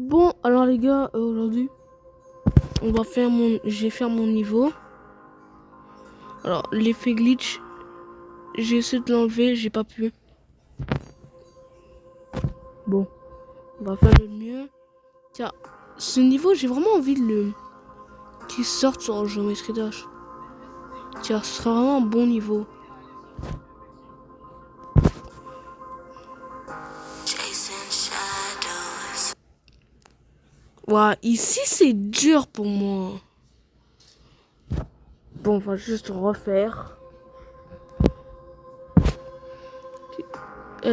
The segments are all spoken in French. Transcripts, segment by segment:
Bon, alors les gars, aujourd'hui, je vais faire mon niveau. Alors, l'effet glitch, j'ai essayé de l'enlever, j'ai pas pu. Bon, on va faire le mieux. Tiens, ce niveau, j'ai vraiment envie de le... qu'il sorte sur Géométrie Dash. Tiens, ce sera vraiment un bon niveau. Ouah, ici, c'est dur pour moi. Bon, on va juste refaire.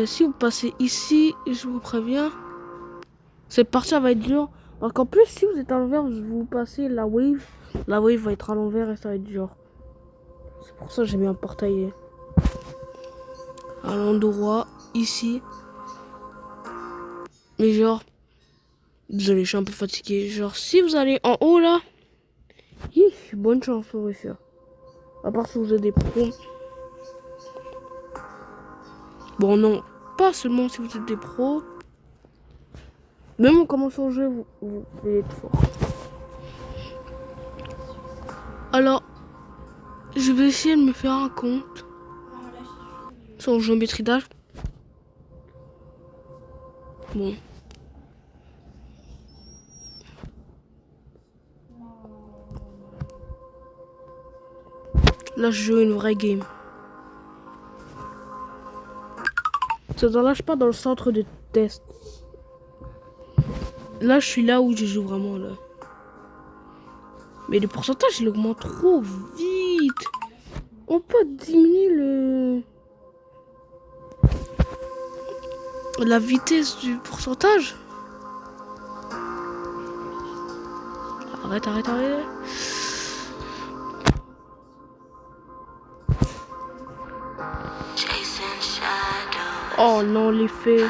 Si vous passez ici, je vous préviens, cette partie va être dure. Parce qu'en plus, si vous êtes à l'envers, vous passez la wave va être à l'envers et ça va être dur. C'est pour ça que j'ai mis un portail à l'endroit, ici. Mais genre, désolé, je suis un peu fatigué. Genre, si vous allez en haut là, bonne chance pour réussir. À part si vous êtes des pros. Bon, non, pas seulement si vous êtes des pros. Même en commençant le jeu, vous allez être fort. Alors, je vais essayer de me faire un compte sur Géométrie Dash. Bon. Là, je joue une vraie game. Ça ne lâche pas dans le centre de test. Là, je suis là où je joue vraiment, là. Mais le pourcentage, il augmente trop vite. On peut diminuer la vitesse du pourcentage. Arrête. Oh non, l'effet.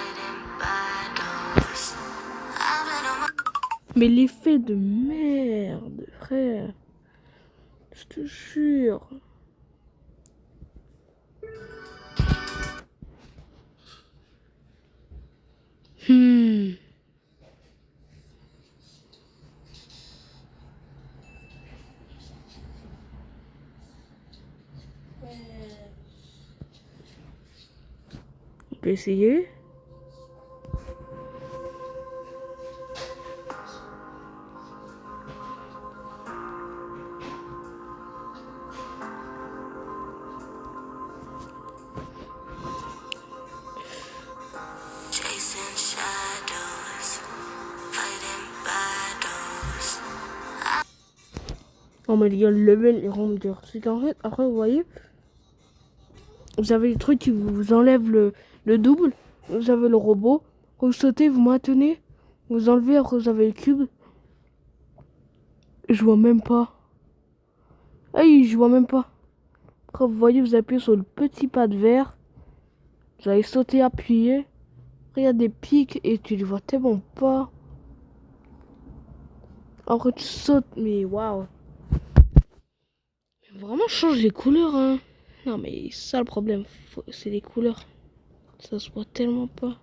Mais l'effet de merde, frère. Je te jure. On peut essayer. Oh mais les gars, le level est vraiment dur. C'est qu'en fait, après vous voyez, vous avez le truc qui vous enlève le double. Vous avez le robot. Vous sautez, vous maintenez. Vous enlevez, après vous avez le cube. Je vois même pas. Aïe, je vois même pas. Après vous voyez, vous appuyez sur le petit pad vert. Vous allez sauter, appuyer. Après il y a des pics et tu les vois tellement pas. Après tu sautes, mais waouh. Vraiment change les couleurs, hein. Non mais ça le problème, c'est les couleurs. Ça se voit tellement pas.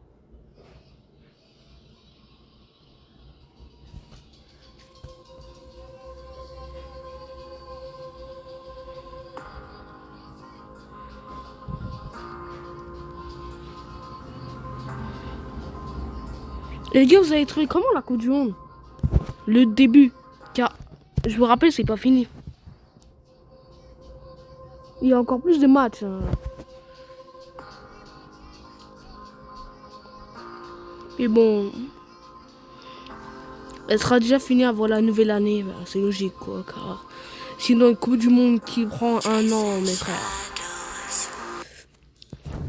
Et les gars, vous avez trouvé comment la Coupe du Monde? Le début. Car, je vous rappelle, c'est pas fini. Il y a encore plus de matchs. Hein. Mais bon. Elle sera déjà finie avant la nouvelle année. Ben, c'est logique, quoi. Car sinon, une Coupe du Monde qui prend 1 an, mes frères.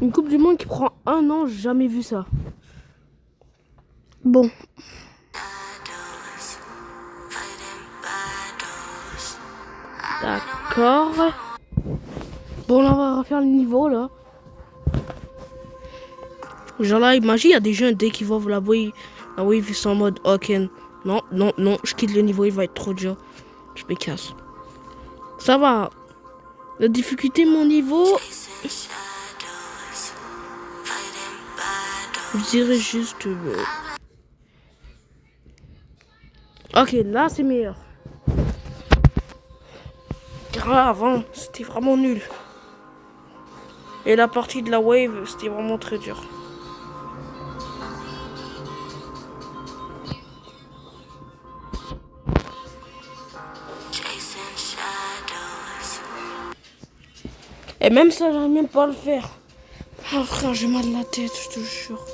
Une Coupe du Monde qui prend 1 an, j'ai jamais vu ça. Bon. D'accord. Bon, là, on va refaire le niveau, là. Genre là, imagine, il y a des jeunes, dès qu'ils voient la wave, ils sont en mode, ok, non, je quitte le niveau, il va être trop dur. Je me casse. Ça va. La difficulté de mon niveau, je dirais juste Ok, là c'est meilleur. Car là, avant, c'était vraiment nul. Et la partie de la wave, c'était vraiment très dur. Et même ça, j'arrive même pas à le faire. Ah frère, j'ai mal à la tête, je te jure.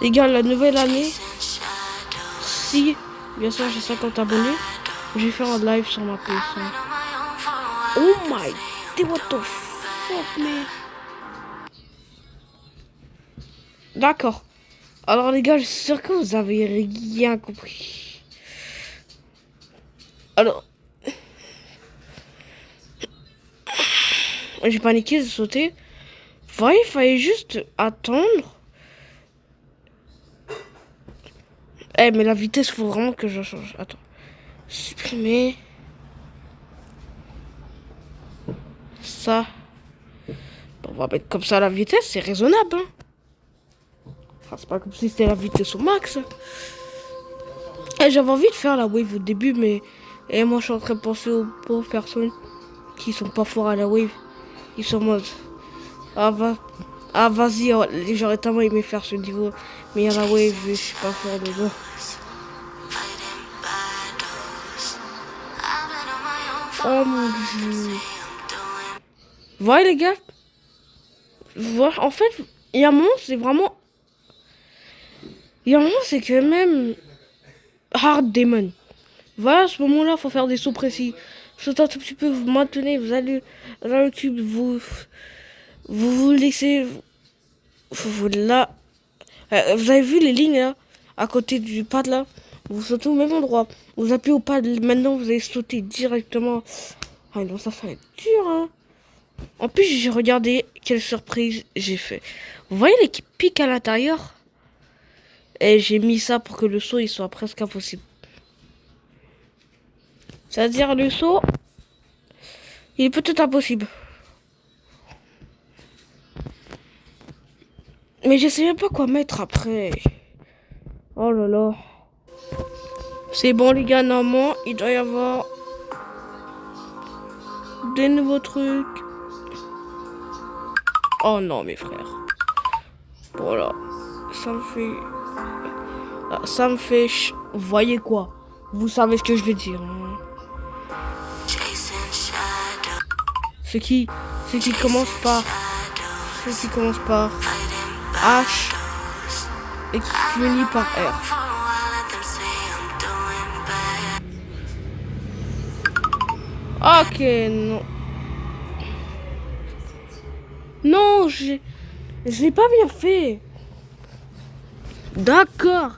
Les gars, la nouvelle année, si, bien sûr, j'ai 50 abonnés, je vais faire un live sur ma PS5. Oh my god, what the fuck, man. D'accord. Alors les gars, je suis sûr que vous avez rien compris. Alors, j'ai paniqué, j'ai sauté. Il fallait juste attendre. Eh, mais la vitesse, faut vraiment que je change. Attends. Supprimer. Ça. On va mettre comme ça la vitesse, c'est raisonnable. Hein. Enfin, c'est pas comme si c'était la vitesse au max. Et j'avais envie de faire la wave au début, mais... Et moi, je suis en train de penser aux pauvres personnes qui sont pas forts à la wave. Ils sont en mode... Ah, vas-y, oh, j'aurais tellement aimé faire ce niveau. Mais il y a la wave, je suis pas fort dedans. Oh mon dieu. Voilà les gars. Voilà, en fait, il y a un moment, c'est vraiment... Il y a un moment, c'est quand même... Hard Demon. Voilà, à ce moment-là, il faut faire des sauts précis. Sautez un tout petit peu, vous maintenez, vous allez dans le cube, vous laissez... Vous là... vous avez vu les lignes là, à côté du pad là? Vous sautez au même endroit. Vous appuyez au pad, maintenant vous allez sauter directement. Ah non, ça va être dur, hein. En plus, j'ai regardé quelle surprise j'ai fait. Vous voyez les qui piquent à l'intérieur? Et j'ai mis ça pour que le saut il soit presque impossible. C'est-à-dire le saut, il est peut-être impossible. Mais je sais même pas quoi mettre après. Oh là là. C'est bon les gars, normalement, il doit y avoir des nouveaux trucs. Oh non mes frères. Voilà. Ça me fait... Ah, ça me fait... Vous voyez quoi? Vous savez ce que je veux dire. Hein. Ce qui commence par... Ce qui commence par... H et qui finit par R. Ok, non. Non, je l'ai pas bien fait. D'accord.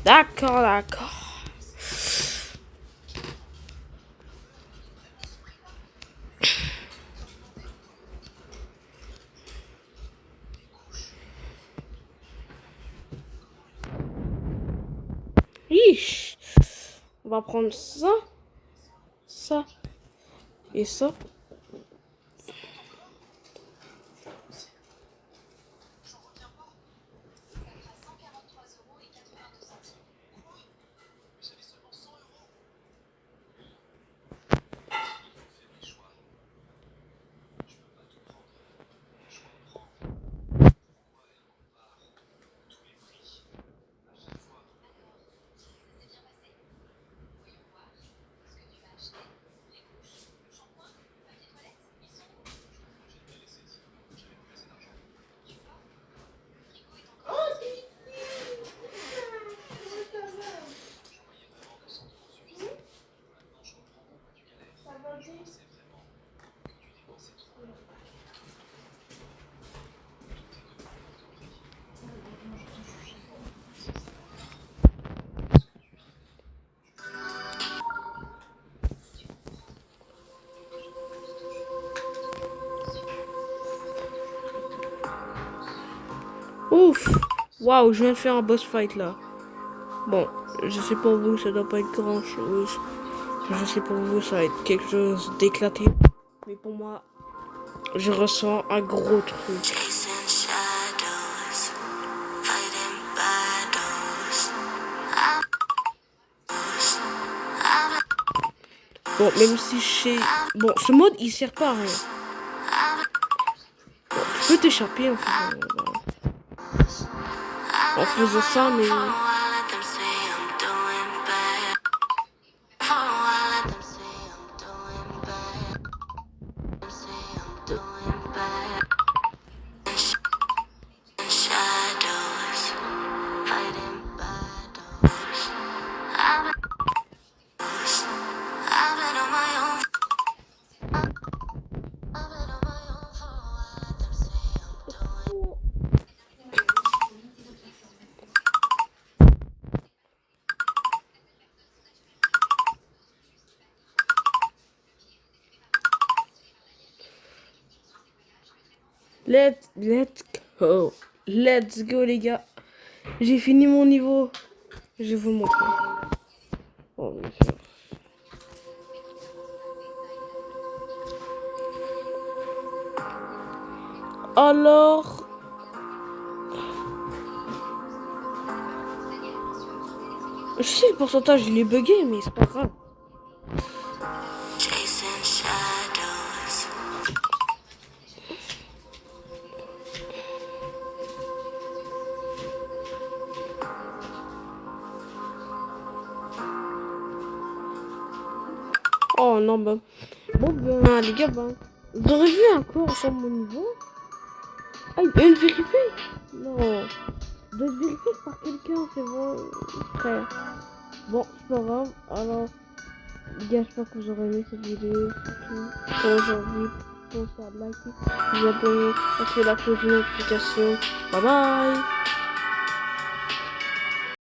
D'accord. Ish. On va prendre ça, ça et ça. Ouf. Waouh, je viens de faire un boss fight là. Bon, je sais pas vous, ça doit pas être grand chose. Je sais pour vous, ça va être quelque chose d'éclaté. Mais pour moi, je ressens un gros truc. Bon, même si je sais... Bon, ce mode, il sert pas à rien. Bon, tu peux t'échapper en faisant ça, mais... Let's go les gars. J'ai fini mon niveau. Je vais vous le montrer. Oh, bien sûr. Alors... Je sais le pourcentage, il est bugué, mais c'est pas grave. Oh non, bah... Bon, ben, les gars, ben... Vous aurez vu un cours sur mon niveau? Ah, il peut le vérifier? Non. Il doit être vérifié par quelqu'un, c'est bon, frère. Bon, c'est pas grave. Alors, les gars, j'espère que vous aurez aimé cette vidéo. C'est tout pour aujourd'hui. Pensez à liker, vous abonner, activer la cloche de notification. Bye bye!